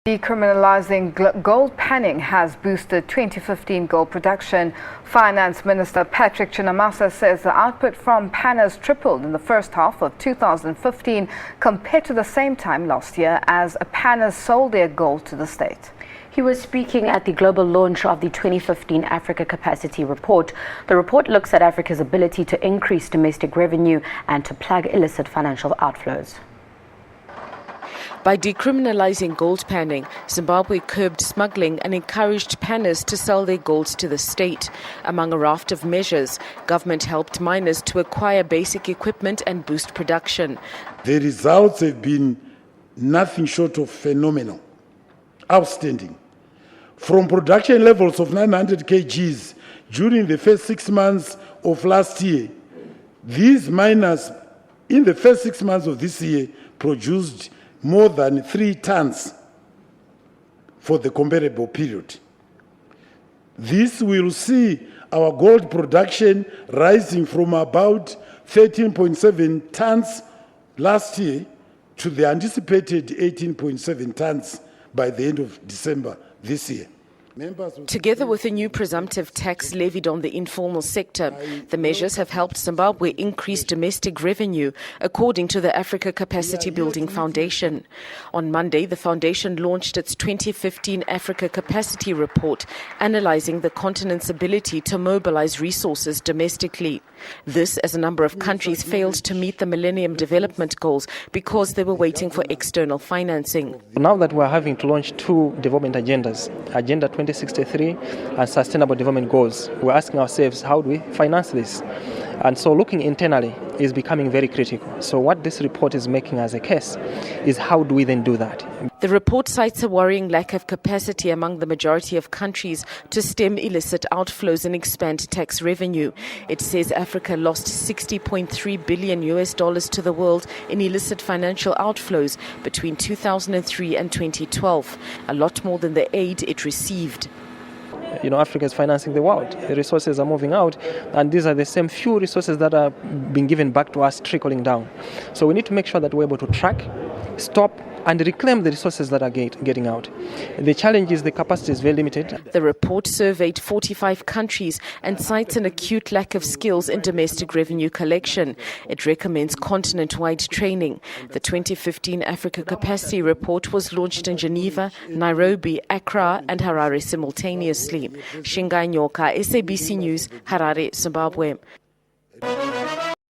Decriminalising gold panning has boosted 2015 gold production. Finance Minister Patrick Chinamasa says the output from panners tripled in the first half of 2015 compared to the same time last year as panners sold their gold to the state. He was speaking at the global launch of the 2015 Africa Capacity Report. The report looks at Africa's ability to increase domestic revenue and to plug illicit financial outflows. By decriminalising gold panning, Zimbabwe curbed smuggling and encouraged panners to sell their gold to the state. Among a raft of measures, government helped miners to acquire basic equipment and boost production. The results have been nothing short of phenomenal, outstanding. From production levels of 900 kgs during the first 6 months of last year, these miners in the first 6 months of this year produced more than 3 tons for the comparable period. This will see our gold production rising from about 13.7 tons last year to the anticipated 18.7 tons by the end of December this year. Together with a new presumptive tax levied on the informal sector, the measures have helped Zimbabwe increase domestic revenue, according to the Africa Capacity Building Foundation. On Monday, the foundation launched its 2015 Africa Capacity Report, analysing the continent's ability to mobilize resources domestically. This as a number of countries failed to meet the Millennium Development Goals because they were waiting for external financing. Now that we're having to launch 2 development agendas, Agenda 2063 and Sustainable Development Goals, we're asking ourselves, how do we finance this? And so looking internally is becoming very critical. So what this report is making as a case is how do we then do that? The report cites a worrying lack of capacity among the majority of countries to stem illicit outflows and expand tax revenue. It says Africa lost $60.3 billion to the world in illicit financial outflows between 2003 and 2012, a lot more than the aid it received. Africa is financing the world. The resources are moving out, and these are the same few resources that are being given back to us trickling down. So we need to make sure that we're able to track, stop, and reclaim the resources that are getting out. The challenge is the capacity is very limited. The report surveyed 45 countries and cites an acute lack of skills in domestic revenue collection. It recommends continent-wide training. The 2015 Africa Capacity Report was launched in Geneva, Nairobi, Accra and Harare simultaneously. Shingai Nyoka, SABC News, Harare, Zimbabwe.